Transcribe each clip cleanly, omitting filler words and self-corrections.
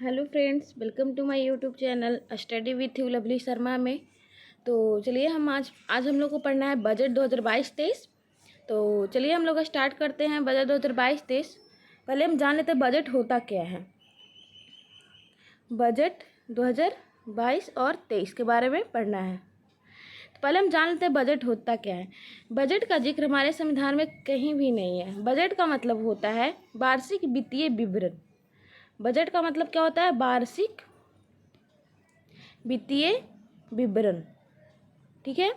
Hello friends, welcome to my YouTube channel study with you Lovely Sharma में। तो चलिए हम आज हम लोग को पढ़ना है बजट 2022-23। तो चलिए हम लोग स्टार्ट करते हैं बजट 2022-23। पहले हम जान लेते हैं बजट होता क्या है। बजट 2022 और 23 के बारे में पढ़ना है। तो पहले हम जान लेते हैं बजट होता क्या है। बजट का जिक्र हमारे संविधान में कहीं भी नहीं है। बजट का मतलब होता है वार्षिक वित्तीय विवरण। बजट का मतलब क्या होता है? वार्षिक वित्तीय विवरण। ठीक है,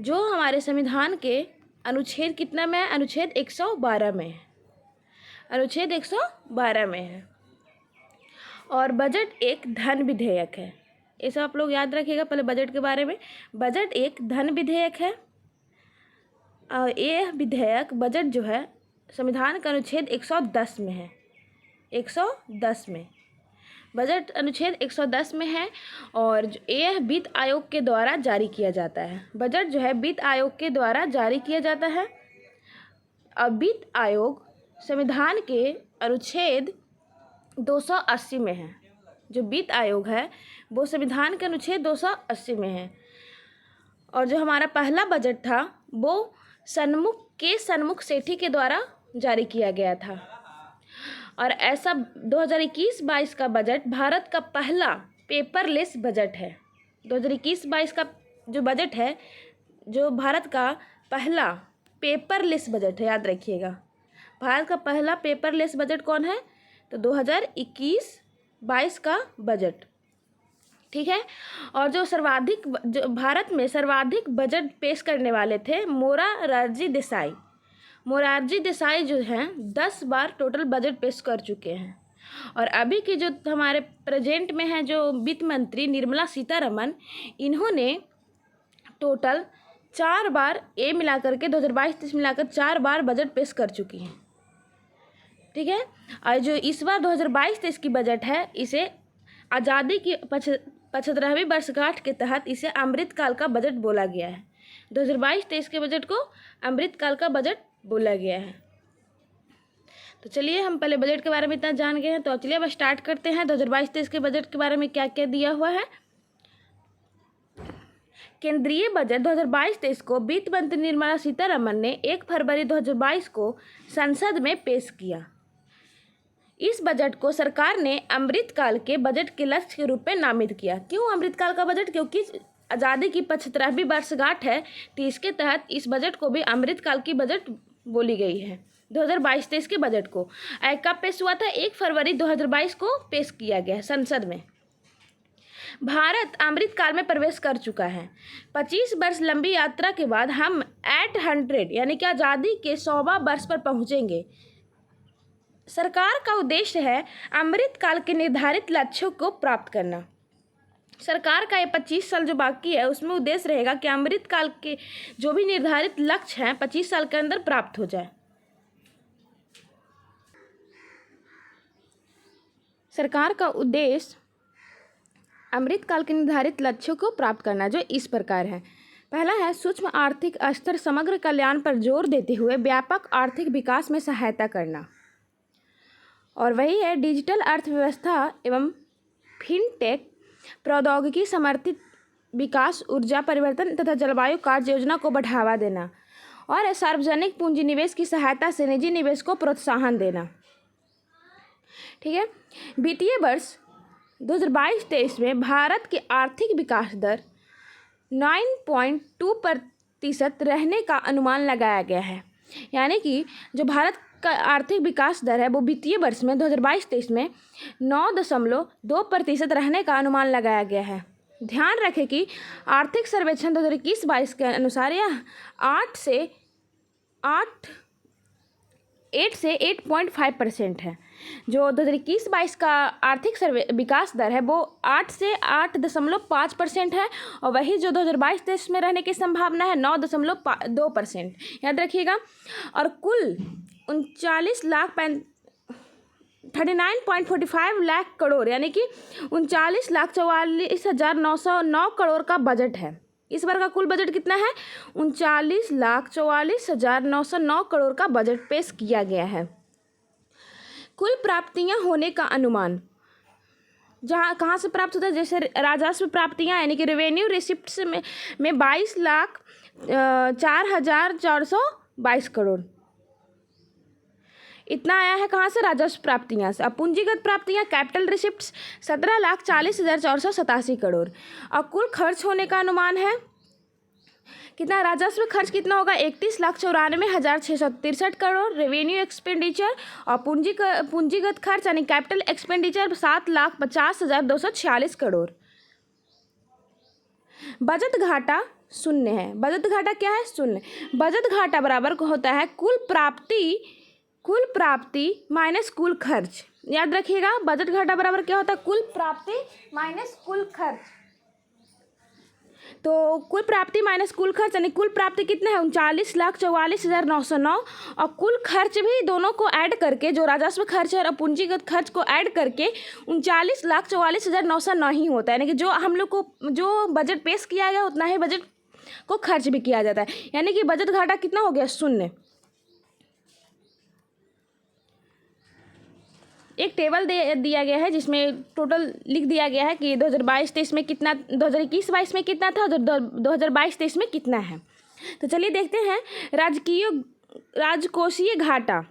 जो हमारे संविधान के अनुच्छेद कितना में है? अनुच्छेद 112 में है। अनुच्छेद 112 में है। और बजट एक धन विधेयक है। ये सब आप लोग याद रखिएगा पहले बजट के बारे में। बजट एक धन विधेयक है और ये विधेयक बजट जो है संविधान का अनुच्छेद 110 में है। 110 में बजट अनुच्छेद 110 में है और यह वित्त आयोग के द्वारा जारी किया जाता है। बजट जो है वित्त आयोग के द्वारा जारी किया जाता है। अब वित्त आयोग संविधान के अनुच्छेद 280 में है। जो वित्त आयोग है वो संविधान के अनुच्छेद 280 में है। और जो हमारा पहला बजट था वो सन्मुख सेठी के द्वारा जारी किया गया था। और ऐसा 2021-22 का बजट भारत का पहला पेपरलेस बजट है। 2021-22 का जो बजट है जो भारत का पहला पेपरलेस बजट है, याद रखिएगा। भारत का पहला पेपरलेस बजट कौन है? तो 2021-22 का बजट। ठीक है। और जो भारत में सर्वाधिक बजट पेश करने वाले थे मोरारजी देसाई जो हैं 10 बार टोटल बजट पेश कर चुके हैं। और अभी की जो हमारे प्रेजेंट में है जो वित्त मंत्री निर्मला सीतारमन, इन्होंने टोटल 4 बार ये मिलाकर के 2022-23 मिलाकर 4 बार बजट पेश कर चुकी हैं। ठीक है। और जो इस बार 2022-23 की बजट है इसे आज़ादी की 75वीं वर्षगांठ के तहत इसे अमृतकाल का बजट बोला गया है। 2022-23 के बजट को अमृतकाल का बजट बोला गया है। तो चलिए हम पहले बजट के बारे में इतना जान गए हैं, तो चलिए अब स्टार्ट करते हैं 2022-23 के बजट के बारे में क्या क्या दिया हुआ है। केंद्रीय बजट 2022-23 को वित्त मंत्री निर्मला सीतारमन ने 1 फरवरी 2022 को संसद में पेश किया। इस बजट को सरकार ने अमृतकाल के बजट के लक्ष्य के रूप में नामित किया। क्यों अमृतकाल का बजट? क्योंकि आज़ादी की 75वीं वर्षगांठ है, तो इसके तहत इस बजट को भी अमृतकाल की बजट बोली गई है। 2022-23 के बजट को कब पेश हुआ था? 1 फरवरी 2022 को पेश किया गया है संसद में। भारत अमृतकाल में प्रवेश कर चुका है। 25 वर्ष लंबी यात्रा के बाद हम 800 यानी कि आज़ादी के 100वां वर्ष पर पहुँचेंगे। सरकार का उद्देश्य है अमृतकाल के निर्धारित लक्ष्यों को प्राप्त करना। सरकार का ये 25 साल जो बाकी है उसमें उद्देश्य रहेगा कि अमृतकाल के जो भी निर्धारित लक्ष्य हैं 25 साल के अंदर प्राप्त हो जाए। सरकार का उद्देश्य अमृतकाल के निर्धारित लक्ष्यों को प्राप्त करना, जो इस प्रकार है। पहला है सूक्ष्म आर्थिक स्तर समग्र कल्याण पर जोर देते हुए व्यापक आर्थिक विकास में सहायता करना। और वही है डिजिटल अर्थव्यवस्था एवं फिनटेक प्रौद्योगिकी समर्थित विकास, ऊर्जा परिवर्तन तथा जलवायु कार्य योजना को बढ़ावा देना। और सार्वजनिक पूंजी निवेश की सहायता से निजी निवेश को प्रोत्साहन देना। ठीक है। वित्तीय वर्ष 2022-23 में भारत की आर्थिक विकास दर 9.2% रहने का अनुमान लगाया गया है। यानी कि जो भारत का आर्थिक विकास दर है वो वित्तीय वर्ष में 2022-23 में 9.2% रहने का अनुमान लगाया गया है। ध्यान रखें कि आर्थिक सर्वेक्षण 2021-22 के अनुसार यह 8 से 8.5% है। जो 2021-22 का आर्थिक विकास दर है वो 8 से 8.5% है। और वही जो 2022-23 में रहने की संभावना है 9.2%, याद रखिएगा। और कुल 39.45 लाख करोड़ यानी कि 39,44,909 करोड़ का बजट है। इस बार का कुल बजट कितना है? 39,44,909 करोड़ का बजट पेश किया गया है। कुल प्राप्तियां होने का अनुमान जहाँ कहाँ से प्राप्त होता है, जैसे राजस्व प्राप्तियाँ यानी कि रेवेन्यू रिसिप्ट्स में 22,04,422 करोड़ इतना आया है। कहाँ से? राजस्व प्राप्तियाँ से। अब पूंजीगत प्राप्तियाँ कैपिटल रिसिप्ट्स 17,40,487 करोड़। और कुल खर्च होने का अनुमान है कितना? राजस्व खर्च कितना होगा? 31,94,663 करोड़ रेवेन्यू एक्सपेंडिचर, और पूंजीगत खर्च यानी कैपिटल एक्सपेंडिचर 7,50,246 करोड़। बचत घाटा शून्य है। बचत घाटा क्या है? शून्य। बचत घाटा बराबर होता है कुल प्राप्ति माइनस कुल खर्च। याद रखिएगा, बचत घाटा बराबर क्या होता है? कुल प्राप्ति माइनस कुल खर्च। तो कुल प्राप्ति माइनस कुल खर्च यानी कुल प्राप्ति कितना है? 39,44,909, और कुल खर्च भी दोनों को ऐड करके, जो राजस्व खर्च है और पूंजीगत खर्च को ऐड करके 39,44,909 ही होता है। यानी कि जो हम लोग को जो बजट पेश किया गया उतना ही बजट को खर्च भी किया जाता है। यानी कि बचत घाटा कितना हो गया? शून्य। एक टेबल दिया गया है जिसमें टोटल लिख दिया गया है कि 2022-23 में कितना, 2021-22 में कितना था, 2022-23 में कितना है। तो चलिए देखते हैं। राजकोषीय घाटा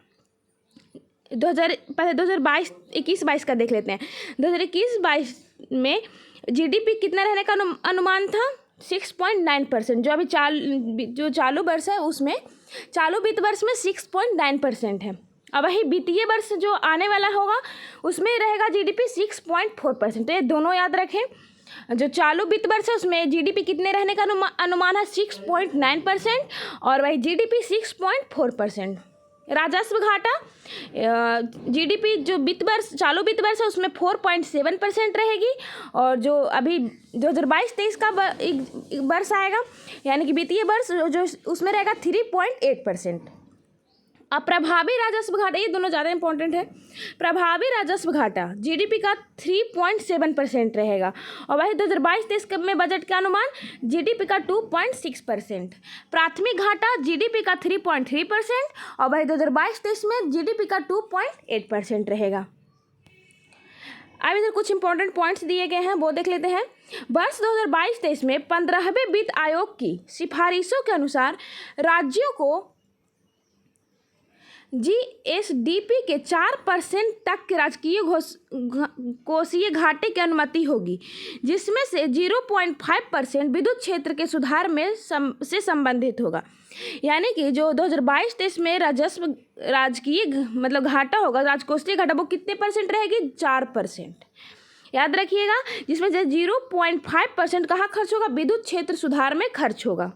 2022-21-22 का देख लेते हैं। 2021-22 में जीडीपी कितना रहने का अनुमान था? 6.9%। जो अभी जो चालू वर्ष है उसमें, चालू वित्त वर्ष में 6.9% है। अब वही वित्तीय वर्ष जो आने वाला होगा उसमें रहेगा जीडीपी 6.4%। तो ये दोनों याद रखें। जो चालू वित्त वर्ष है उसमें जीडीपी कितने रहने का अनुमान है? 6.9%, और वही जीडीपी 6.4%। राजस्व घाटा जीडीपी जो वित्त वर्ष, चालू वित्त वर्ष है उसमें 4.7% रहेगी, और जो अभी 2022-23 का वर्ष आएगा यानी कि वित्तीय वर्ष जो उसमें रहेगा 3.8%। अब प्रभावी राजस्व घाटा, ये दोनों ज़्यादा इंपॉर्टेंट है। प्रभावी राजस्व घाटा जीडीपी का 3.7% रहेगा, और वही 2022-23 में बजट का अनुमान जीडीपी का 2.6%। प्राथमिक घाटा जीडीपी का 3.3%, और वही 2022-23 में जीडीपी का 2.8% रहेगा। अब इधर कुछ इंपॉर्टेंट पॉइंट्स दिए गए हैं, वो देख लेते हैं। वर्ष 2022-23 में 15वें वित्त आयोग की सिफारिशों के अनुसार राज्यों को जीएसडीपी के 4% तक के राजकीय कोषीय घाटे की अनुमति होगी, जिसमें से 0.5% विद्युत क्षेत्र के सुधार में से संबंधित होगा। यानी कि जो 2022-23 में राजकीय मतलब घाटा होगा, राजकोषीय घाटा, वो कितने परसेंट रहेगी? 4%। याद रखिएगा, जिसमें से 0.5% कहाँ खर्च होगा? विद्युत क्षेत्र सुधार में खर्च होगा।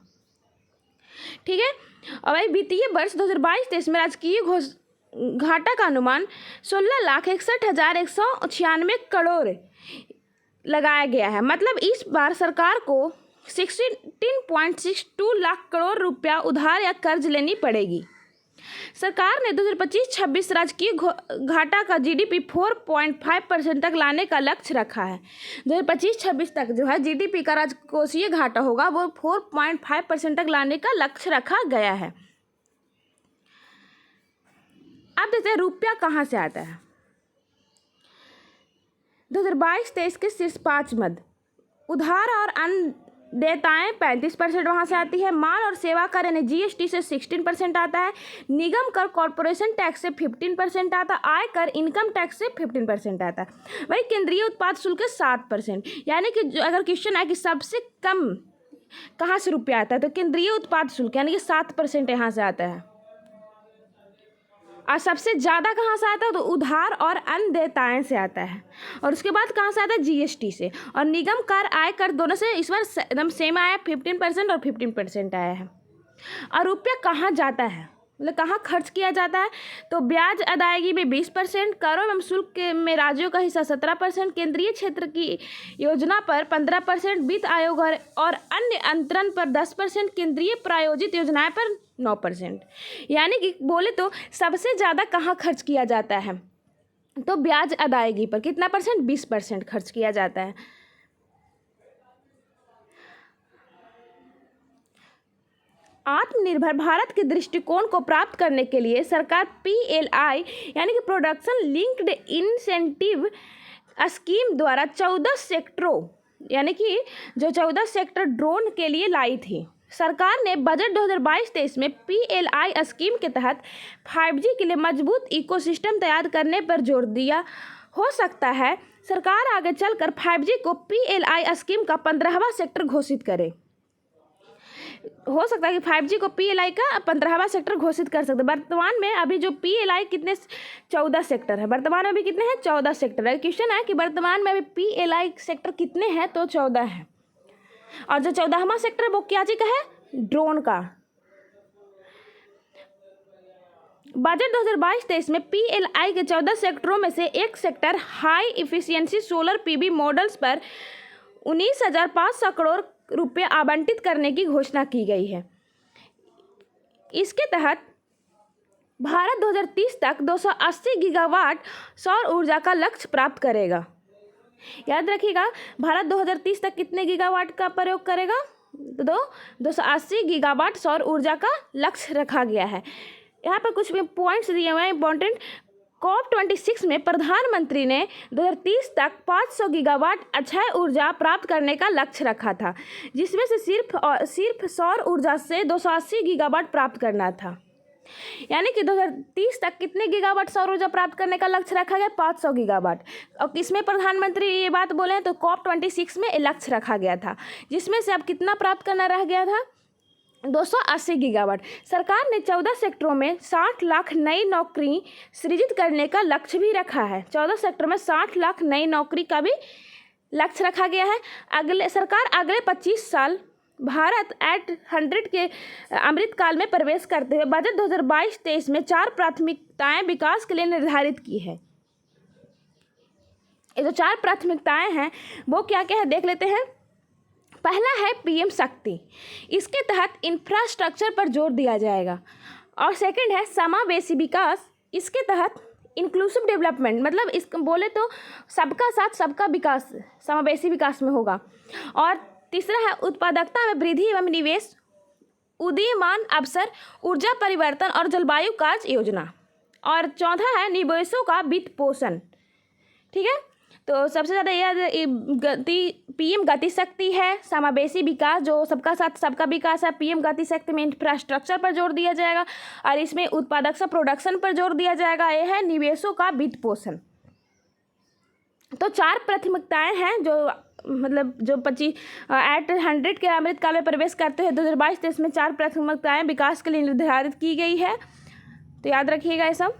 ठीक है। और वही वित्तीय वर्ष 2022-23 में राजकीय घाटा का अनुमान 16,61,196 करोड़ लगाया गया है। मतलब इस बार सरकार को 16.62 लाख करोड़ रुपया उधार या कर्ज लेनी पड़ेगी। सरकार ने 2025-26 राजकीय घाटा का जीडीपी 4.5% तक लाने का लक्ष्य रखा है। 2025-26 तक जो है जीडीपी का राजकोषीय घाटा होगा वो 4.5% तक लाने का लक्ष्य रखा गया है। अब देखते हैं रुपया कहाँ से आता है। 2022-23 के शीर्ष 5 मद उधार और अन्य देयताएँ 35% वहाँ से आती है। माल और सेवा कर यानी जीएसटी से 16% आता है। निगम कर कॉरपोरेशन टैक्स से 15% आता है। आय कर इनकम टैक्स से 15% आता है। वही केंद्रीय उत्पाद शुल्क 7%। यानी कि अगर क्वेश्चन आए कि सबसे कम कहाँ से रुपया आता है तो केंद्रीय उत्पाद शुल्क यानी कि 7% यहाँ से आता है। और सबसे ज़्यादा कहाँ से आता है तो उधार और अन्य देयताएँ से आता है। और उसके बाद कहाँ से आता है? जीएसटी से। और निगम कर आय कर दोनों से इस बार एकदम सेम आया, 15% और 15% आया है। और रुपया कहाँ जाता है मतलब कहाँ खर्च किया जाता है तो ब्याज अदायगी में 20%, करों एवं शुल्क में राज्यों का हिस्सा 17%, केंद्रीय क्षेत्र की योजना पर 15%, वित्त आयोग और अन्य अंतरण पर 10%, केंद्रीय प्रायोजित योजनाएं पर 9%। यानी कि बोले तो सबसे ज़्यादा कहाँ खर्च किया जाता है तो ब्याज अदायगी पर कितना परसेंट? 20% खर्च किया जाता है। आत्मनिर्भर भारत के दृष्टिकोण को प्राप्त करने के लिए सरकार पीएलआई यानी कि प्रोडक्शन लिंक्ड इंसेंटिव स्कीम द्वारा 14 सेक्टरों यानी कि जो 14 सेक्टर ड्रोन के लिए लाई थी। सरकार ने बजट 2022-23 में PLI स्कीम के तहत 5G के लिए मजबूत इकोसिस्टम तैयार करने पर जोर दिया। हो सकता है सरकार आगे चलकर 5G को PLI स्कीम का 15वां सेक्टर घोषित करे। हो सकता है कि 5G को PLI का 15वां सेक्टर घोषित कर सकते। वर्तमान में अभी जो PLI कितने 14 सेक्टर है। वर्तमान में अभी कितने हैं 14 सेक्टर है। क्वेश्चन है कि वर्तमान में अभी PLI सेक्टर कितने हैं, तो 14 है। और जो 14वां सेक्टर वो क्या चीज का है, ड्रोन का। बजट 2022-23 में PLI के 14 सेक्टरों में से एक sector high efficiency solar PV models पर 19,500 करोड़ रुपये आवंटित करने की घोषणा की गई है। इसके तहत भारत 2030 तक 280 गीगावाट सौर ऊर्जा का लक्ष्य प्राप्त करेगा। याद रखिएगा, भारत 2030 तक कितने गीगावाट का प्रयोग करेगा, तो 280 गीगावाट सौर ऊर्जा का लक्ष्य रखा गया है। यहाँ पर कुछ पॉइंट्स दिए हुए हैं इंपॉर्टेंट। COP26 में प्रधानमंत्री ने 2030 तक 500 गीगावाट अक्षय ऊर्जा प्राप्त करने का लक्ष्य रखा था, जिसमें से सिर्फ सौर ऊर्जा से 280 गीगावाट प्राप्त करना था। यानी कि 2030 तक कितने गीगावाट सौर ऊर्जा प्राप्त करने का लक्ष्य रखा गया, 500 गीगावाट। और किसमें प्रधानमंत्री ये बात बोले हैं, तो COP26 में लक्ष्य रखा गया था, जिसमें से अब कितना प्राप्त करना रह गया था, 280 गीगावाट। सरकार ने 14 सेक्टरों में 60 लाख नई नौकरी सृजित करने का लक्ष्य भी रखा है। 14 सेक्टर में 60 लाख नई नौकरी का भी लक्ष्य रखा गया है। सरकार अगले 25 साल भारत एट 100 के अमृतकाल में प्रवेश करते हुए बजट 2022-23 में 4 प्राथमिकताएं विकास के लिए निर्धारित की है। ये जो 4 प्राथमिकताएं हैं वो क्या क्या है देख लेते हैं। पहला है PM शक्ति, इसके तहत इंफ्रास्ट्रक्चर पर जोर दिया जाएगा। और सेकंड है समावेशी विकास, इसके तहत इंक्लूसिव डेवलपमेंट, मतलब इस बोले तो सबका साथ सबका विकास समावेशी विकास में होगा। और तीसरा है उत्पादकता में वृद्धि एवं निवेश, उदीयमान अवसर, ऊर्जा परिवर्तन और जलवायु कार्य योजना। और चौथा है निवेशों का वित्त पोषण। ठीक है, तो सबसे ज़्यादा यह PM गति शक्ति है, समावेशी विकास जो सबका साथ सबका विकास है। PM गति शक्ति में इंफ्रास्ट्रक्चर पर जोर दिया जाएगा और इसमें उत्पादकता प्रोडक्शन पर जोर दिया जाएगा। यह है निवेशों का वित्त पोषण। तो 4 प्राथमिकताएं हैं जो मतलब जो 25 एट 100 के अमृतकाल में प्रवेश करते हैं 2022-23 में 4 प्राथमिकताएं विकास के लिए निर्धारित की गई है। तो याद रखिएगा ये सब।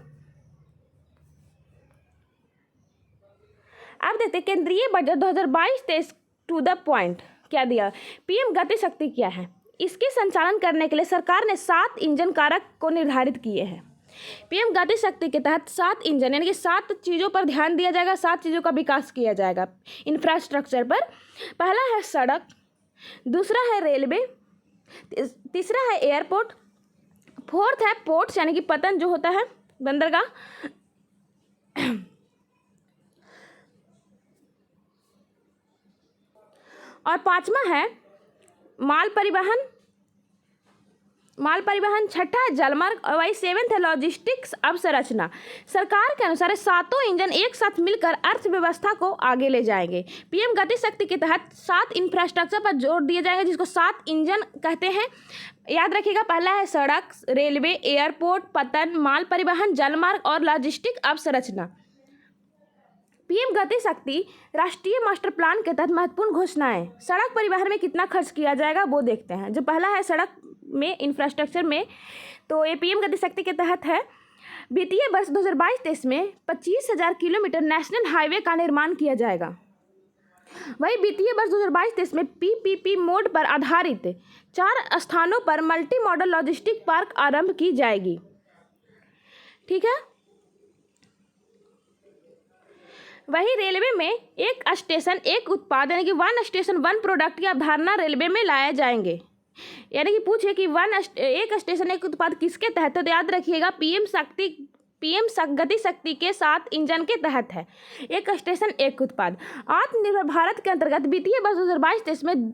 अब देखते हैं केंद्रीय बजट 2022-23 टू द पॉइंट क्या दिया। PM गति शक्ति क्या है, इसके संचालन करने के लिए सरकार ने 7 इंजन कारक को निर्धारित किए हैं। PM गति शक्ति के तहत 7 इंजन यानी कि 7 चीज़ों पर ध्यान दिया जाएगा, 7 चीज़ों का विकास किया जाएगा इंफ्रास्ट्रक्चर पर। पहला है सड़क, दूसरा है रेलवे, तीसरा है एयरपोर्ट, फोर्थ है पोर्ट्स यानी कि पतन जो होता है बंदरगाह, और 5वां है माल परिवहन, छठा है जलमार्ग और वही 7th है लॉजिस्टिक्स अवसंरचना। सरकार के अनुसार 7 इंजन एक साथ मिलकर अर्थव्यवस्था को आगे ले जाएंगे। PM गति शक्ति के तहत 7 इंफ्रास्ट्रक्चर पर जोर दिए जाएंगे जिसको 7 इंजन कहते हैं। याद रखिएगा, पहला है सड़क, रेलवे, एयरपोर्ट, पतन, माल परिवहन, जलमार्ग और लॉजिस्टिक अवसंरचना। PM गति शक्ति राष्ट्रीय मास्टर प्लान के तहत महत्वपूर्ण घोषणाएं। सड़क परिवहन में कितना खर्च किया जाएगा वो देखते हैं। जो पहला है सड़क में इंफ्रास्ट्रक्चर में, तो ये PM गति शक्ति के तहत है। वित्तीय वर्ष 2022-23 में 25,000 किलोमीटर नेशनल हाईवे का निर्माण किया जाएगा। वही वित्तीय वर्ष 2022-23 में PPP मोड पर आधारित 4 स्थानों पर मल्टी मॉडल लॉजिस्टिक पार्क आरंभ की जाएगी। ठीक है, वही रेलवे में एक स्टेशन एक उत्पाद यानी कि 1 स्टेशन 1 प्रोडक्ट की अवधारणा रेलवे में लाए जाएंगे। यानी कि पूछे कि एक स्टेशन एक उत्पाद किसके तहत है, तो याद रखिएगा PM गति शक्ति के 7 इंजन के तहत है। एक स्टेशन एक उत्पाद। आत्मनिर्भर भारत के अंतर्गत वित्तीय वर्ष 2022-23 में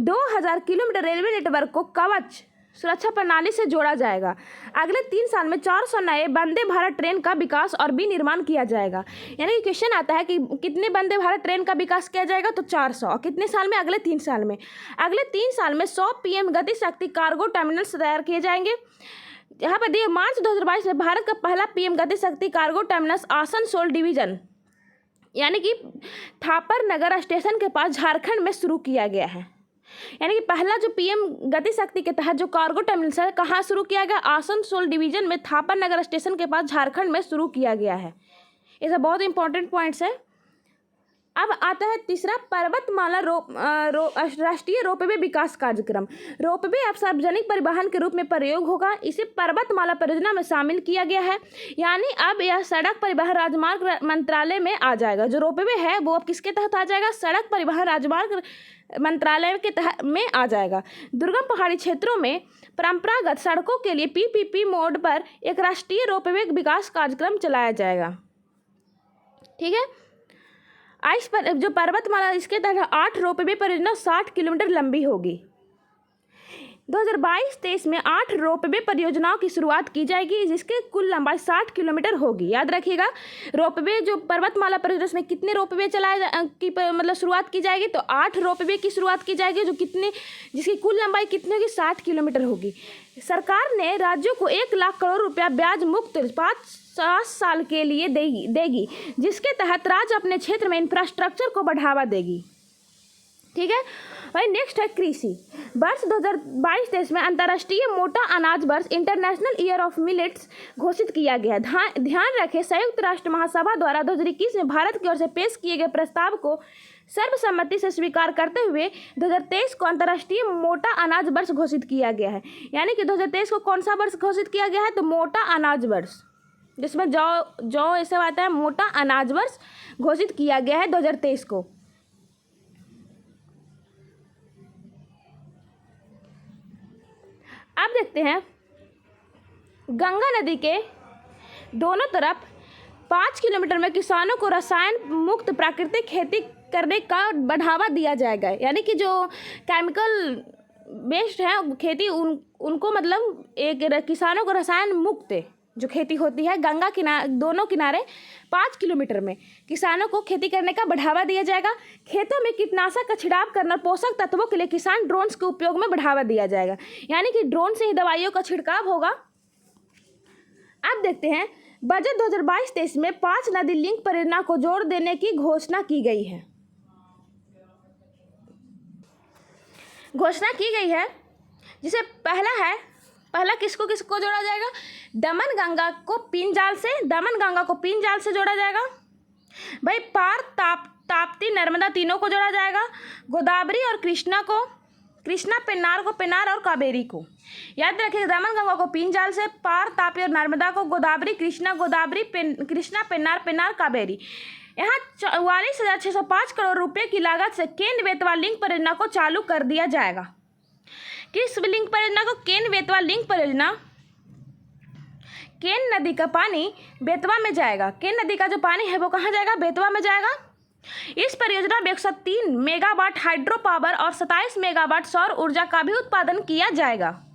2000 किलोमीटर रेलवे नेटवर्क को कवच सुरक्षा प्रणाली से जोड़ा जाएगा। अगले 3 साल में 400 नए वंदे भारत ट्रेन का विकास और विनिर्माण किया जाएगा। यानी कि क्वेश्चन आता है कि कितने वंदे भारत ट्रेन का विकास किया जाएगा, तो 400। और कितने साल में? अगले 3 साल में। अगले 3 साल में 100 पीएम गति शक्ति कार्गो टर्मिनल्स तैयार किए जाएंगे। यहाँ पर दिए मार्च 2022 में भारत का पहला पीएम गति शक्ति कार्गो टर्मिनस आसनसोल डिवीजन यानी कि थापर नगर स्टेशन के पास झारखंड में शुरू किया गया है। यानी कि पहला जो पीएम गति शक्ति के तहत जो कार्गो टर्मिनल है कहाँ शुरू किया गया? आसनसोल डिवीजन में थापर नगर स्टेशन के पास झारखंड में शुरू किया गया है। ये सब बहुत इंपॉर्टेंट पॉइंट्स है। अब आता है तीसरा, पर्वतमाला राष्ट्रीय रोपवे विकास कार्यक्रम। रोपवे अब सार्वजनिक परिवहन के रूप में प्रयोग होगा। इसे पर्वतमाला परियोजना में शामिल किया गया है। यानी अब यह सड़क परिवहन राजमार्ग मंत्रालय में आ जाएगा। जो रोपवे है वो अब किसके तहत आ जाएगा? सड़क परिवहन राजमार्ग मंत्रालय के तहत में आ जाएगा। दुर्गम पहाड़ी क्षेत्रों में परंपरागत सड़कों के लिए पीपीपी मोड पर एक राष्ट्रीय रोपवे विकास कार्यक्रम चलाया जाएगा। ठीक है। आइस पर जो पर्वतमाला इसके तहत 8 रोपवे परियोजना 60 किलोमीटर लंबी होगी। 2022-23 में 8 रोपवे परियोजनाओं की शुरुआत की जाएगी, जिसके कुल लंबाई 60 किलोमीटर होगी। याद रखिएगा, रोपवे जो पर्वतमाला परियोजना में कितने रोपवे मतलब शुरुआत की जाएगी, तो 8 रोपवे की शुरुआत की जाएगी, जिसकी कुल लंबाई कितनी होगी? 60 किलोमीटर होगी। सरकार ने राज्यों को 1 लाख करोड़ रुपया ब्याज मुक्त 50 साल के लिए देगी, जिसके तहत राज्य अपने क्षेत्र में इंफ्रास्ट्रक्चर को बढ़ावा देगी। ठीक है भाई। नेक्स्ट है कृषि। वर्ष 2022-23 में अंतर्राष्ट्रीय मोटा अनाज वर्ष इंटरनेशनल ईयर ऑफ मिलेट्स घोषित किया गया। ध्यान रखें, संयुक्त राष्ट्र महासभा द्वारा 2021 में भारत की ओर से पेश किए गए प्रस्ताव को सर्वसम्मति से स्वीकार करते हुए 2023 को अंतर्राष्ट्रीय मोटा अनाज वर्ष घोषित किया गया है। यानी कि 2023 को कौन सा वर्ष घोषित किया गया है? तो मोटा अनाज वर्ष, जिसमें जौ ऐसे आता है। मोटा अनाज वर्ष घोषित किया गया है 2023 को। अब देखते हैं, गंगा नदी के दोनों तरफ 5 किलोमीटर में किसानों को रसायन मुक्त प्राकृतिक खेती करने का बढ़ावा दिया जाएगा। यानी कि जो केमिकल बेस्ड है खेती उनको मतलब एक किसानों को रसायन मुक्त जो खेती होती है गंगा दोनों किनारे 5 किलोमीटर में किसानों को खेती करने का बढ़ावा दिया जाएगा। खेतों में कीटनाशक का छिड़काव करना, पोषक तत्वों के लिए किसान ड्रोन्स के उपयोग में बढ़ावा दिया जाएगा। यानी कि ड्रोन से ही दवाइयों का छिड़काव होगा। अब देखते हैं, बजट 2022-23 में 5 नदी लिंक परियोजना को जोड़ देने की घोषणा की गई है। जिसे पहला किसको जोड़ा जाएगा? दमन गंगा को पीन जाल से जोड़ा जाएगा। भाई पार ताप्ती नर्मदा तीनों को जोड़ा जाएगा। गोदावरी और कृष्णा पेन्नार और कावेरी को। याद रखिए, दमन गंगा को पीन जाल से, पार ताप्ती और नर्मदा को गोदावरी कृष्णा पेन्नार कावेरी। यहाँ 44,605 करोड़ रुपए की लागत से केन बेतवा लिंक परियोजना को चालू कर दिया जाएगा। किस लिंक परियोजना को? केन बेतवा लिंक परियोजना। केन नदी का पानी बेतवा में जाएगा। केन नदी का जो पानी है वो कहाँ जाएगा? बेतवा में जाएगा। इस परियोजना में 103 मेगावाट हाइड्रो पावर और 27 मेगावाट सौर ऊर्जा का भी उत्पादन किया जाएगा।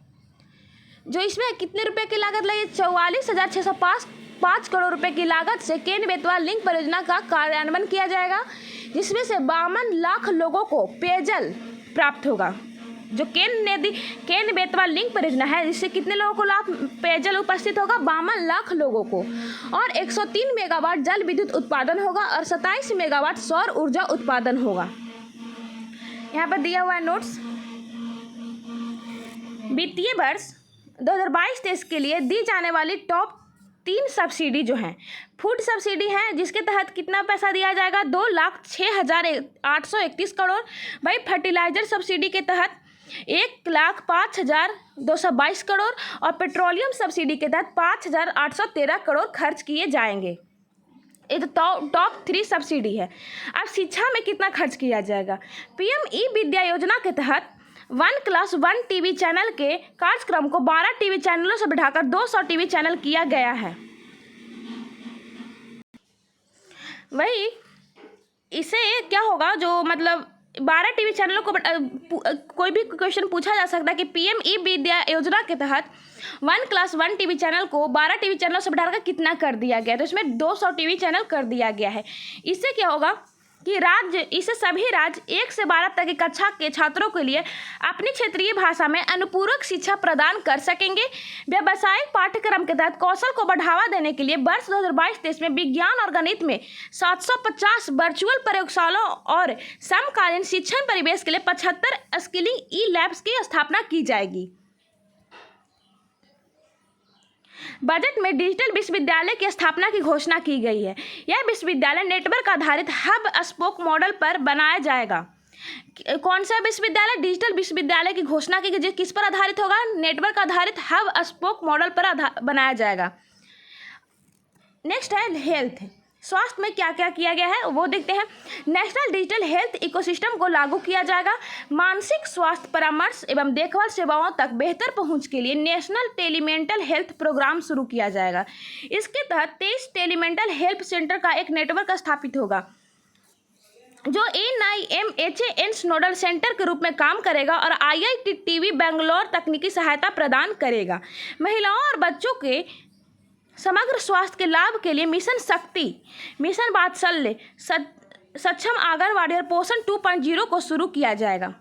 जो इसमें कितने रुपए की लागत लगी? 44,605 करोड़ रुपए की लागत से केन बेतवा लिंक परियोजना का कार्यान्वयन किया जाएगा, जिसमें से 52 लाख लोगों को पेयजल प्राप्त होगा। जो केन बेतवा लिंक परियोजना है, जिससे कितने लोगों को लाभ पेयजल उपस्थित होगा? 52 लाख लोगों को। और 103 मेगावाट जल विद्युत उत्पादन होगा और 27 मेगावाट सौर ऊर्जा उत्पादन होगा। यहाँ पर दिया हुआ है नोट्स। वित्तीय वर्ष 2022-23 के लिए दी जाने वाली टॉप 3 सब्सिडी जो हैं, फूड सब्सिडी है, जिसके तहत कितना पैसा दिया जाएगा? 2,06,831 करोड़। भाई फर्टिलाइजर सब्सिडी के तहत 1,05,222 करोड़ और पेट्रोलियम सब्सिडी के तहत 5,813 करोड़ खर्च किए जाएंगे। ये तो टॉप 3 सब्सिडी है। अब शिक्षा में कितना खर्च किया जाएगा? पीएम ई विद्या योजना के तहत 1+1 टीवी चैनल के कार्यक्रम को 12 टीवी चैनलों से बढ़ाकर 200 टीवी चैनल किया गया है। वही इसे क्या होगा, जो मतलब 12 टीवी चैनलों को कोई भी क्वेश्चन पूछा जा सकता है कि पीएम ई विद्या योजना के तहत 1+1 टीवी चैनल को 12 टीवी चैनलों से बढ़ाकर कितना कर दिया गया, तो इसमें 200 टीवी चैनल कर दिया गया है। इससे क्या होगा कि इससे सभी राज्य 1 से 12 तक की कक्षा के छात्रों के लिए अपनी क्षेत्रीय भाषा में अनुपूरक शिक्षा प्रदान कर सकेंगे। व्यावसायिक पाठ्यक्रम के तहत कौशल को बढ़ावा देने के लिए वर्ष 2022-23 में विज्ञान और गणित में 750 वर्चुअल प्रयोगशालाओं और समकालीन शिक्षण परिवेश के लिए 75 स्किलिंग ई लैब्स की स्थापना की जाएगी। बजट में डिजिटल विश्वविद्यालय की स्थापना की घोषणा की गई है। यह विश्वविद्यालय नेटवर्क आधारित हब स्पोक मॉडल पर बनाया जाएगा। कौन सा विश्वविद्यालय? डिजिटल विश्वविद्यालय की घोषणा की गई, किस पर आधारित होगा? नेटवर्क आधारित हब स्पोक मॉडल पर बनाया जाएगा। नेक्स्ट है हेल्थ, स्वास्थ्य में क्या क्या किया गया है वो देखते हैं। नेशनल डिजिटल हेल्थ इकोसिस्टम को लागू किया जाएगा। मानसिक स्वास्थ्य परामर्श एवं देखभाल सेवाओं तक बेहतर पहुंच के लिए नेशनल टेलीमेंटल हेल्थ प्रोग्राम शुरू किया जाएगा। इसके तहत 23 टेलीमेंटल हेल्थ सेंटर का एक नेटवर्क स्थापित होगा जो NIMHANS नोडल सेंटर के रूप में काम करेगा और IITTV बेंगलोर तकनीकी सहायता प्रदान करेगा। महिलाओं और बच्चों के समग्र स्वास्थ्य के लाभ के लिए मिशन शक्ति, मिशन वात्सल्य, सक्षम आंगनवाड़ी और पोषण 2.0 को शुरू किया जाएगा।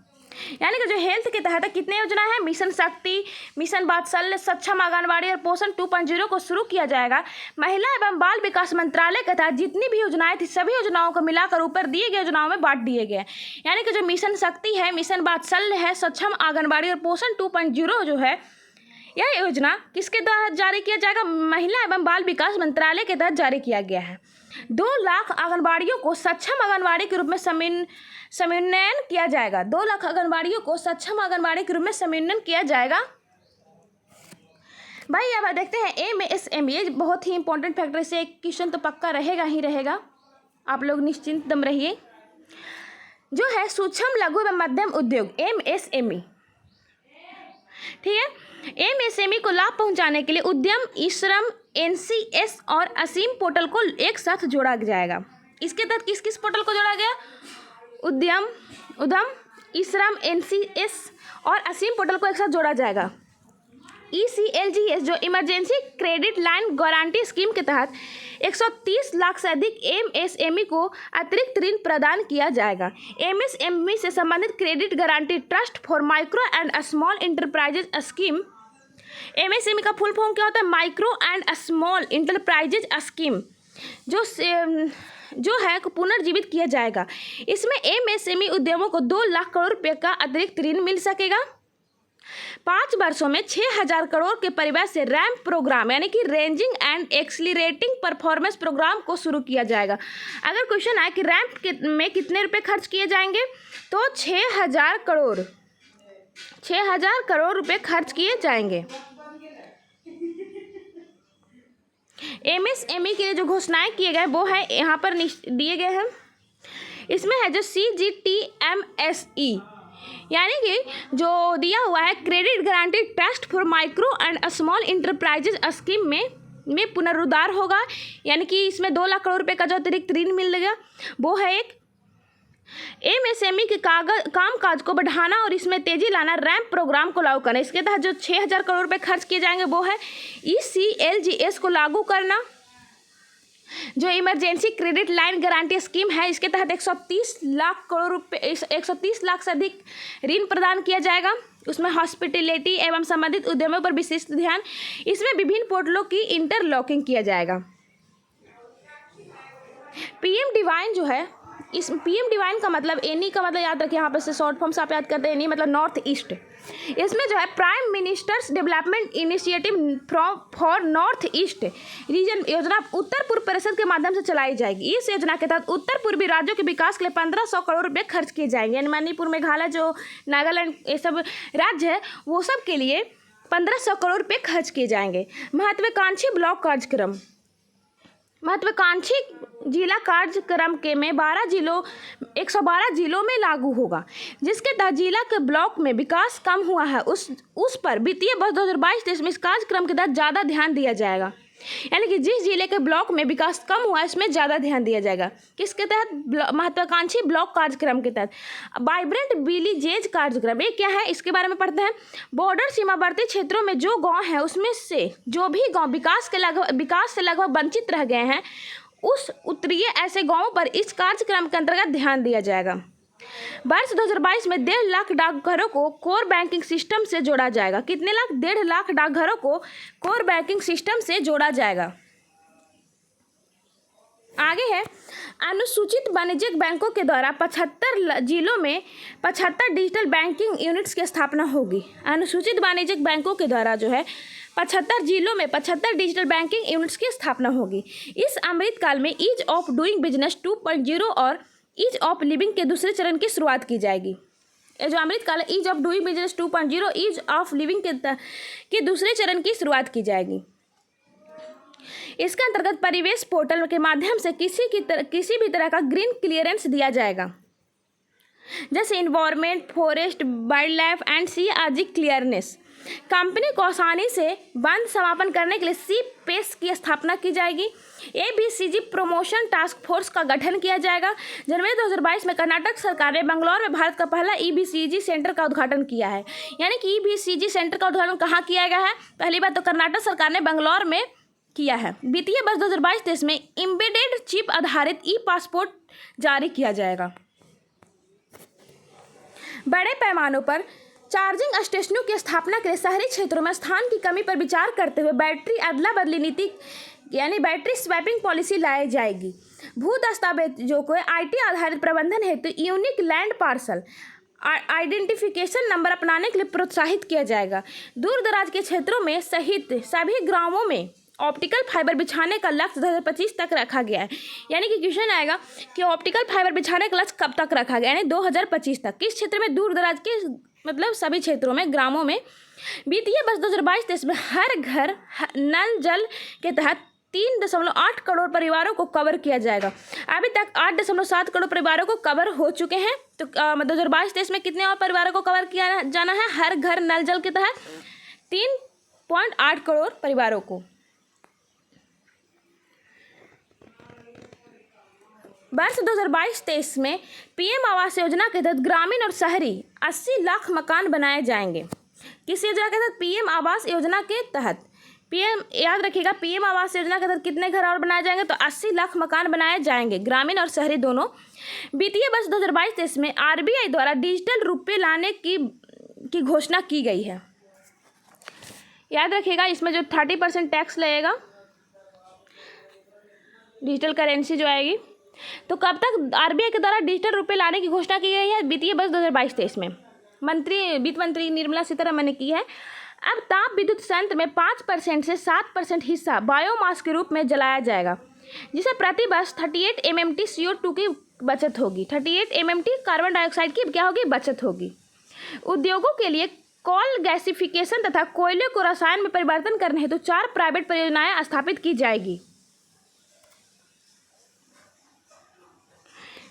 यानी कि जो हेल्थ के तहत कितने योजना है? मिशन शक्ति, मिशन वात्सल्य, सक्षम आंगनवाड़ी और पोषण 2.0 को शुरू किया जाएगा। महिला एवं बाल विकास मंत्रालय के तहत जितनी भी योजनाएं थी सभी योजनाओं को मिलाकर ऊपर दिए गए योजनाओं में बांट दिए गए। यानी कि जो मिशन शक्ति है, मिशन वात्सल्य है, सक्षम आंगनवाड़ी और पोषण 2.0 जो है, यह योजना किसके तहत जारी किया जाएगा? महिला एवं बाल विकास मंत्रालय के तहत जारी किया गया है। 2 लाख आंगनबाड़ियों को सक्षम आंगनबाड़ी के रूप में समन्वयन किया जाएगा। 2 लाख आंगनबाड़ियों को सक्षम आंगनबाड़ी के रूप में समन्वयन किया जाएगा। भाई अब देखते हैं MSME, बहुत ही इंपॉर्टेंट फैक्टर, से एक क्वेश्चन तो पक्का रहेगा ही रहेगा, आप लोग निश्चिंत दम रहिए। जो है सूक्ष्म लघु एवं मध्यम उद्योग MSME, ठीक है। MSME को लाभ पहुंचाने के लिए उद्यम, ई-श्रम, NCS और असीम पोर्टल को एक साथ जोड़ा जाएगा। इसके तहत किस किस पोर्टल को जोड़ा गया? उद्यम, ई-श्रम, NCS और असीम पोर्टल को एक साथ जोड़ा जाएगा। ECLGS जो emergency credit line guarantee scheme के तहत 130 लाख से अधिक MSME को अतिरिक्त ऋण प्रदान किया जाएगा। MSME से संबंधित credit guarantee trust for micro and small enterprises scheme, MSME का फुल फॉर्म क्या होता है? Micro and small enterprises scheme, जो है को पुनर्जीवित किया जाएगा। इसमें MSME उद्यमों को 2 लाख करोड़ रुपये का अतिरिक्त ऋण मिल सकेगा। 5 वर्षों में 6,000 करोड़ के परिव्यय से रैम्प प्रोग्राम यानी कि ranging and accelerating performance program को शुरू किया जाएगा। अगर क्वेश्चन आए कि रैम्प में कितने रुपए खर्च किए जाएंगे, तो 6,000 करोड़ रुपए खर्च किए जाएंगे। MSME के लिए जो घोषणाएं किए गए वो है यहाँ पर दिए गए हैं। इसमें है जो CGTMSE यानी कि जो दिया हुआ है credit guarantee trust for micro and small enterprises scheme में पुनरुद्धार होगा, यानी कि इसमें 2 लाख करोड़ रुपए का जो अतिरिक्त ऋण मिलेगा वो है एक। MSME के कामकाज को बढ़ाना और इसमें तेजी लाना, रैम्प प्रोग्राम को लागू करना। इसके तहत जो 6,000 करोड़ रुपए खर्च किए जाएंगे वो है। ECLGS को लागू करना, जो emergency credit line guarantee scheme है, इसके तहत 130 लाख करोड़ रुपए 130 लाख से अधिक ऋण प्रदान किया जाएगा। उसमें हॉस्पिटैलिटी एवं संबंधित उद्यमों पर विशिष्ट ध्यान। इसमें विभिन्न पोर्टलों की इंटरलॉकिंग किया जाएगा। PM डिवाइन जो है, इस PM डिवाइन का मतलब एनी का मतलब याद रखिए, यहाँ पर से शॉर्ट फॉर्म से आप याद करते हैं एनी मतलब नॉर्थ ईस्ट। इसमें जो है prime ministers development initiative for north east region योजना उत्तर पूर्व परिषद के माध्यम से चलाई जाएगी। इस योजना के तहत उत्तर पूर्वी राज्यों के विकास के लिए 1500 करोड़ रुपए खर्च किए जाएंगे। यानी मणिपुर, मेघालय, जो नागालैंड ये सब राज्य है वो सब के लिए 1500 करोड़ रुपए खर्च किए जाएंगे। महत्वाकांक्षी ब्लॉक कार्यक्रम, महत्वाकांक्षी जिला कार्यक्रम के में 112 जिलों में लागू होगा, जिसके तहत जिला के ब्लॉक में विकास कम हुआ है उस पर वित्तीय वर्ष 2022-23 में इस कार्यक्रम के तहत ज़्यादा ध्यान दिया जाएगा। यानी कि जिस जिले के ब्लॉक में विकास कम हुआ है इसमें ज़्यादा ध्यान दिया जाएगा। किसके तहत? महत्वाकांक्षी ब्लॉक कार्यक्रम के तहत। वाइब्रेंट विलेजेज कार्यक्रम, ये क्या है इसके बारे में पढ़ते हैं। बॉर्डर सीमावर्ती क्षेत्रों में जो गांव है उसमें से जो भी गांव विकास से लगभग वंचित रह गए हैं उस उत्तरीय ऐसे गाँवों पर इस कार्यक्रम के अंतर्गत ध्यान दिया जाएगा। वर्ष 2022 में 1.5 लाख डाकघरों को कोर बैंकिंग सिस्टम से जोड़ा जाएगा। कितने लाख? 1.5 लाख डाकघरों को कोर बैंकिंग सिस्टम से जोड़ा जाएगा। आगे है, अनुसूचित वाणिज्यिक बैंकों के द्वारा 75 जिलों में 75 डिजिटल बैंकिंग यूनिट्स की स्थापना होगी। अनुसूचित वाणिज्यिक बैंकों के द्वारा जो है 75 जिलों में 75 डिजिटल बैंकिंग यूनिट्स की स्थापना होगी। इस अमृतकाल में ईज ऑफ डूइंग बिजनेस 2.0 और ईज ऑफ लिविंग के दूसरे चरण की शुरुआत की जाएगी। ये जो अमृतकाल है, ease of doing business 2.0, ease of living के दूसरे चरण की शुरुआत की जाएगी। इसके अंतर्गत परिवेश पोर्टल के माध्यम से किसी भी तरह का ग्रीन क्लियरेंस दिया जाएगा, जैसे environment, forest, wildlife and C RZ clearance. Company को आसानी से वन समापन करने के लिए सी पेस की स्थापना की जाएगी। ABCG प्रमोशन टास्क फोर्स का गठन किया जाएगा। जनवरी 2022 में कर्नाटक सरकार ने बंगलौर में भारत का पहला EBCG सेंटर का उद्घाटन किया है। यानी कि EBCG सेंटर का उद्घाटन कहाँ किया गया है? पहली बात तो कर्नाटक सरकार ने बंगलौर में किया है। वित्तीय वर्ष 2022-23 में एम्बेडेड चिप आधारित ई-पासपोर्ट जारी किया जाएगा। बड़े पैमानों पर चार्जिंग स्टेशनों की स्थापना के लिए शहरी क्षेत्रों में स्थान की कमी पर विचार करते हुए बैटरी अदला बदली नीति यानी बैटरी स्वैपिंग पॉलिसी लाई जाएगी। भू दस्तावेजों को IT आधारित प्रबंधन हेतु unique land parcel identification number अपनाने के लिए प्रोत्साहित किया जाएगा। दूर दराज के क्षेत्रों में सहित सभी ग्रामों में ऑप्टिकल फाइबर बिछाने का लक्ष्य 2025 तक रखा गया है। यानी कि क्वेश्चन आएगा कि ऑप्टिकल फाइबर बिछाने का लक्ष्य कब तक रखा गया, यानी 2025 तक। किस क्षेत्र में? दूर दराज के मतलब सभी क्षेत्रों में, ग्रामों में। वित्तीय वर्ष 2022-23 में हर घर नल जल के तहत 3.8 करोड़ परिवारों को कवर किया जाएगा। अभी तक 8.7 करोड़ परिवारों को कवर हो चुके हैं। तो 2022-23 में कितने और परिवारों को कवर किया जाना है हर घर नल जल के तहत? 3.8 करोड़ परिवारों को। वर्ष 2022-23 में PM आवास योजना के तहत ग्रामीण और शहरी 80 लाख मकान बनाए जाएंगे। किस योजना के तहत? PM आवास योजना के तहत। याद रखिएगा, PM आवास योजना के तहत कितने घर और बनाए जाएंगे? तो 80 लाख मकान बनाए जाएंगे, ग्रामीण और शहरी दोनों। वित्तीय वर्ष 2022-23 में RBI द्वारा डिजिटल रुपये लाने की घोषणा की गई है। याद रखिएगा, इसमें जो 30% टैक्स लगेगा डिजिटल करेंसी जो आएगी। तो कब तक RBI के द्वारा डिजिटल रुपये लाने की घोषणा की गई है? वित्तीय वर्ष 2022-23 में वित्त मंत्री निर्मला सीतारमण ने की है। अब ताप विद्युत संयंत्र में 5% से 7% हिस्सा बायोमास के रूप में जलाया जाएगा, जिसे प्रति वर्ष 38 MMT CO2 की बचत होगी। 38 MMT कार्बन डाइऑक्साइड की क्या होगी? बचत होगी। उद्योगों के लिए कोल गैसिफिकेशन तथा कोयले को रसायन में परिवर्तन करने हेतु 4 प्राइवेट परियोजनाएं स्थापित की जाएगी।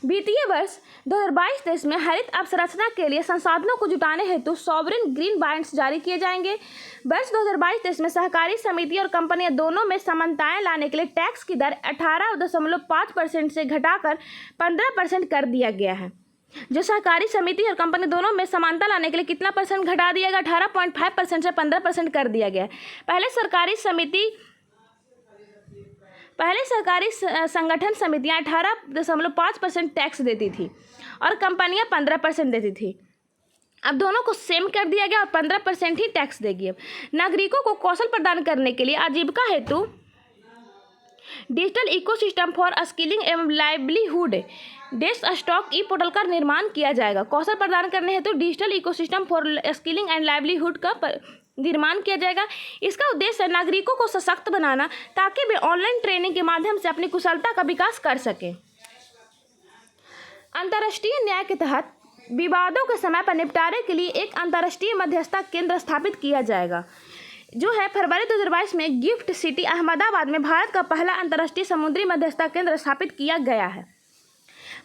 वित्तीय वर्ष 2022-23 में हरित अवसंरचना के लिए संसाधनों को जुटाने हेतु सॉवरेन ग्रीन बॉन्ड्स जारी किए जाएंगे। वर्ष 2022-23 में सहकारी समिति और कंपनियां दोनों में समानताएं लाने के लिए टैक्स की दर 18.5% से घटाकर 15% कर दिया गया है। जो सहकारी समिति और कंपनी दोनों में समानता लाने के लिए कितना परसेंट घटा दिया गया? 18.5% से 15% कर दिया गया है। पहले सरकारी संगठन समितियां 18.5% टैक्स देती थी और कंपनियां 15% देती थी। अब दोनों को सेम कर दिया गया और 15% ही टैक्स देगी। अब नागरिकों को कौशल प्रदान करने के लिए आजीविका हेतु डिजिटल इकोसिस्टम फॉर स्किलिंग एवं लाइवलीहुड डेस्क स्टॉक ई पोर्टल का निर्माण किया जाएगा। कौशल प्रदान करने हेतु digital ecosystem for skilling and livelihood का निर्माण किया जाएगा। इसका उद्देश्य है नागरिकों को सशक्त बनाना ताकि वे ऑनलाइन ट्रेनिंग के माध्यम से अपनी कुशलता का विकास कर सकें। अंतर्राष्ट्रीय न्याय के तहत विवादों के समय पर निपटारे के लिए एक अंतर्राष्ट्रीय मध्यस्थता केंद्र स्थापित किया जाएगा, जो है फरवरी 2022 में गिफ्ट सिटी अहमदाबाद में भारत का पहला अंतर्राष्ट्रीय समुद्री मध्यस्थता केंद्र स्थापित किया गया है।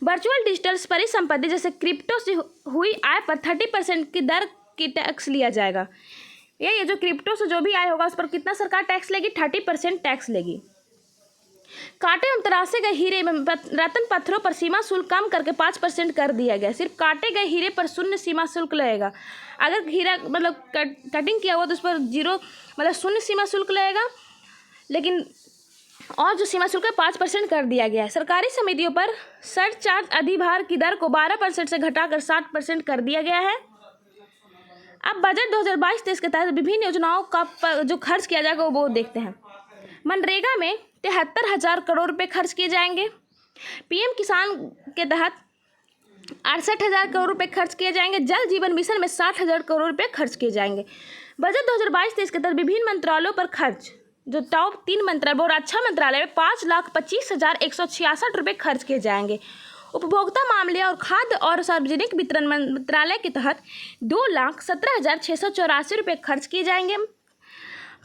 वर्चुअल डिजिटल परिसंपत्ति जैसे क्रिप्टो से हुई आय पर 30% की दर की टैक्स लिया जाएगा। ये जो क्रिप्टो से जो भी आया होगा उस पर कितना सरकार टैक्स लेगी? 30% टैक्स लेगी। काटे एवं तरासे गए हीरे एवं रत्न पत्थरों पर सीमा शुल्क कम करके 5% कर दिया गया। सिर्फ काटे गए हीरे पर शून्य सीमा शुल्क लगेगा। अगर हीरा मतलब कटिंग किया हुआ तो उस पर जीरो मतलब शून्य सीमा शुल्क लगेगा, लेकिन और जो सीमा शुल्क है 5% कर दिया गया है। सरकारी समितियों पर सरचार्ज अधिभार की दर को 12% से घटाकर 7% कर दिया गया है। अब बजट 2022-23 के तहत विभिन्न योजनाओं का जो खर्च किया जाएगा वो देखते हैं। मनरेगा में 73,000 करोड़ रुपए खर्च किए जाएंगे। पीएम किसान के तहत 68,000 करोड़ रुपए खर्च किए जाएंगे। जल जीवन मिशन में 60,000 करोड़ रुपए खर्च किए जाएंगे। बजट 2022-23 के तहत विभिन्न मंत्रालयों पर खर्च, जो टॉप 3 मंत्रालय और रक्षा मंत्रालय में 5,25,166 रुपये खर्च किए जाएंगे। उपभोक्ता मामले और खाद्य और सार्वजनिक वितरण मंत्रालय के तहत 2,17,684 रुपये खर्च किए जाएंगे,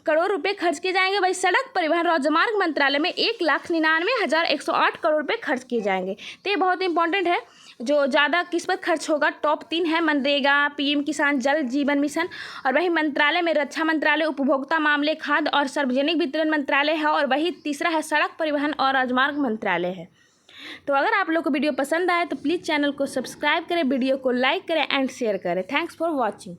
करोड़ रुपए खर्च किए जाएंगे। वही सड़क परिवहन राजमार्ग मंत्रालय में 1,99,108 करोड़ रुपए खर्च किए जाएंगे। तो ये बहुत इंपॉर्टेंट है। जो ज़्यादा किस पर खर्च होगा? टॉप 3 है मनरेगा, पीएम किसान, जल जीवन मिशन, और वही मंत्रालय में रक्षा मंत्रालय, उपभोक्ता मामले, खाद्य और सार्वजनिक वितरण मंत्रालय है, और वही तीसरा है सड़क परिवहन और राजमार्ग मंत्रालय है। तो अगर आप लोग को वीडियो पसंद आए तो प्लीज़ चैनल को सब्सक्राइब करें, वीडियो को लाइक करें एंड शेयर करें। Thanks for watching.